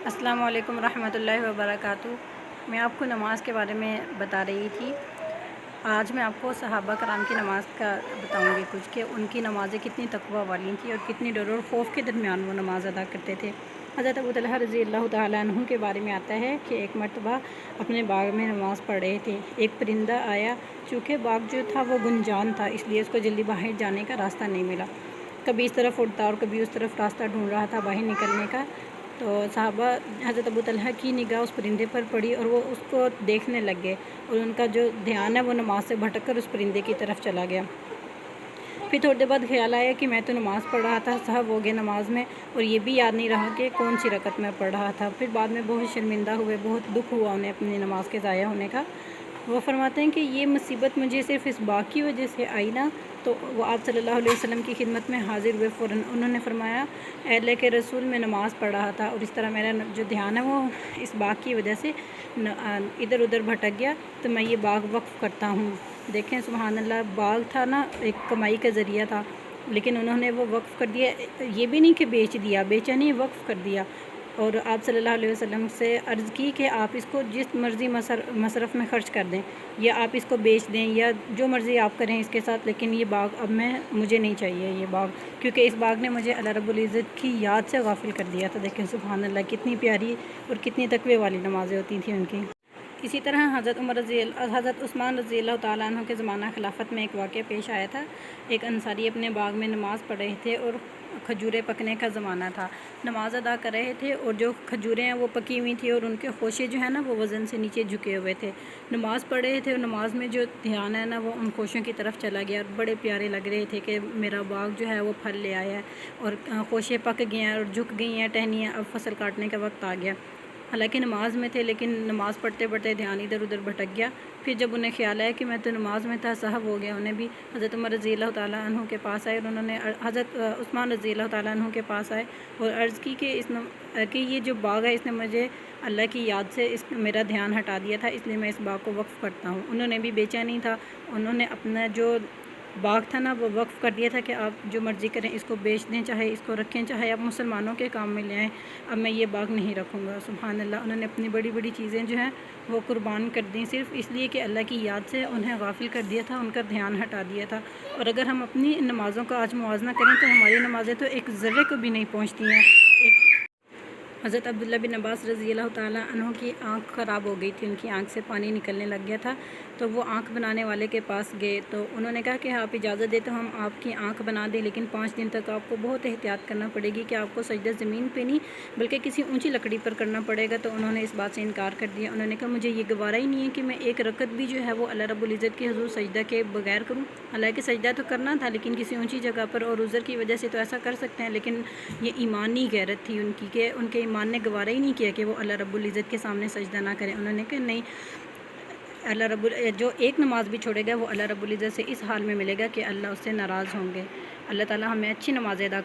السلام علیکم ورحمۃ اللہ وبرکاتہ۔ میں آپ کو نماز کے بارے میں بتا رہی تھی۔ آج میں آپ کو صحابہ کرام کی نماز کا بتاؤں گی کچھ، کہ ان کی نمازیں کتنی تقوی والی تھیں اور کتنی ڈر اور خوف کے درمیان وہ نماز ادا کرتے تھے۔ حضرت ابو طلحہ رضی اللہ تعالیٰ عنہ کے بارے میں آتا ہے کہ ایک مرتبہ اپنے باغ میں نماز پڑھ رہے تھے، ایک پرندہ آیا۔ چونکہ باغ جو تھا وہ گنجان تھا، اس لیے اس کو جلدی باہر جانے کا راستہ نہیں ملا، کبھی اس طرف اڑتا اور کبھی اس طرف راستہ ڈھونڈ رہا تھا باہر نکلنے کا۔ تو صحابہ حضرت ابو طلحہ کی نگاہ اس پرندے پر پڑی اور وہ اس کو دیکھنے لگ گئے، اور ان کا جو دھیان ہے وہ نماز سے بھٹک کر اس پرندے کی طرف چلا گیا۔ پھر تھوڑی دیر بعد خیال آیا کہ میں تو نماز پڑھ رہا تھا، سہو ہو گیا نماز میں، اور یہ بھی یاد نہیں رہا کہ کون سی رکعت میں پڑھ رہا تھا۔ پھر بعد میں بہت شرمندہ ہوئے، بہت دکھ ہوا انہیں اپنی نماز کے ضائع ہونے کا۔ وہ فرماتے ہیں کہ یہ مصیبت مجھے صرف اس باغ کی وجہ سے آئی نا، تو وہ آپ صلی اللہ علیہ وسلم کی خدمت میں حاضر ہوئے۔ فوراً انہوں نے فرمایا، اے اللہ کے رسول، میں نماز پڑھ رہا تھا اور اس طرح میرا جو دھیان ہے وہ اس باغ کی وجہ سے ادھر ادھر بھٹک گیا، تو میں یہ باغ وقف کرتا ہوں۔ دیکھیں سبحان اللہ، باغ تھا نا، ایک کمائی کا ذریعہ تھا، لیکن انہوں نے وہ وقف کر دیا۔ یہ بھی نہیں کہ بیچ دیا، بیچا نہیں، وقف کر دیا۔ اور آپ صلی اللہ علیہ وسلم سے عرض کی کہ آپ اس کو جس مرضی مصرف میں خرچ کر دیں، یا آپ اس کو بیچ دیں، یا جو مرضی آپ کریں اس کے ساتھ، لیکن یہ باغ اب مجھے نہیں چاہیے یہ باغ، کیونکہ اس باغ نے مجھے اللہ رب العزت کی یاد سے غافل کر دیا تھا۔ دیکھیں سبحان اللہ، کتنی پیاری اور کتنی تقوی والی نمازیں ہوتی تھیں ان کی۔ اسی طرح حضرت عثمان رضی اللہ تعالیٰ عنہ کے زمانہ خلافت میں ایک واقعہ پیش آیا تھا۔ ایک انصاری اپنے باغ میں نماز پڑھ رہے تھے اور کھجوریں پکنے کا زمانہ تھا، نماز ادا کر رہے تھے، اور جو کھجوریں ہیں وہ پکی ہوئی تھیں اور ان کے خوشے جو ہیں نا وہ وزن سے نیچے جھکے ہوئے تھے۔ نماز پڑھ رہے تھے اور نماز میں جو دھیان ہے نا وہ ان خوشوں کی طرف چلا گیا، اور بڑے پیارے لگ رہے تھے کہ میرا باغ جو ہے وہ پھل لے آیا ہے، اور خوشے پک گئے ہیں اور جھک گئی ہیں ٹہنیاں، اب فصل کاٹنے کا وقت آ گیا۔ حالانکہ نماز میں تھے، لیکن نماز پڑھتے پڑھتے دھیان ادھر ادھر بھٹک گیا۔ پھر جب انہیں خیال آیا کہ میں تو نماز میں تھا، سہو ہو گیا، انہیں بھی حضرت عمر رضی اللہ تعالیٰ عنہ کے پاس آئے، اور انہوں نے حضرت عثمان رضی اللہ تعالیٰ عنہ کے پاس آئے اور عرض کی کہ یہ جو باغ ہے اس نے مجھے اللہ کی یاد سے میرا دھیان ہٹا دیا تھا، اس لیے میں اس باغ کو وقف کرتا ہوں۔ انہوں نے بھی بیچا نہیں تھا، انہوں نے اپنا جو باغ تھا نا وہ وقف کر دیا تھا کہ آپ جو مرضی کریں، اس کو بیچ دیں، چاہے اس کو رکھیں، چاہے آپ مسلمانوں کے کام میں لے آئیں، اب میں یہ باغ نہیں رکھوں گا۔ سبحان اللہ، انہوں نے اپنی بڑی بڑی چیزیں جو ہیں وہ قربان کر دیں، صرف اس لیے کہ اللہ کی یاد سے انہیں غافل کر دیا تھا، ان کا دھیان ہٹا دیا تھا۔ اور اگر ہم اپنی نمازوں کا آج موازنہ کریں تو ہماری نمازیں تو ایک ذرے کو بھی نہیں پہنچتی ہیں۔ حضرت عبداللہ بن عباس رضی اللہ تعالیٰ عنہ کی آنکھ خراب ہو گئی تھی، ان کی آنکھ سے پانی نکلنے لگ گیا تھا، تو وہ آنکھ بنانے والے کے پاس گئے، تو انہوں نے کہا کہ آپ اجازت دیں تو ہم آپ کی آنکھ بنا دیں، لیکن 5 دن تک آپ کو بہت احتیاط کرنا پڑے گی کہ آپ کو سجدہ زمین پہ نہیں بلکہ کسی اونچی لکڑی پر کرنا پڑے گا۔ تو انہوں نے اس بات سے انکار کر دیا۔ انہوں نے کہا مجھے یہ گوارا ہی نہیں ہے کہ میں ایک رکعت بھی جو ہے وہ اللہ رب العزت کے حضور سجدہ کے بغیر کروں۔ حالانکہ سجدہ تو کرنا تھا، لیکن کسی اونچی جگہ پر، اور عذر کی وجہ سے تو ایسا کر سکتے ہیں، لیکن یہ ایمانی غیرت تھی ان کی، کہ ان کے ایمان نے گوارا ہی نہیں کیا کہ وہ اللہ رب العزت کے سامنے سجدہ نہ کریں۔ انہوں نے کہا نہیں، جو ایک نماز بھی چھوڑے گا وہ اللہ رب العزت سے اس حال میں ملے گا کہ اللہ اس سے ناراض ہوں گے۔ اللہ تعالی ہمیں اچھی نمازیں ادا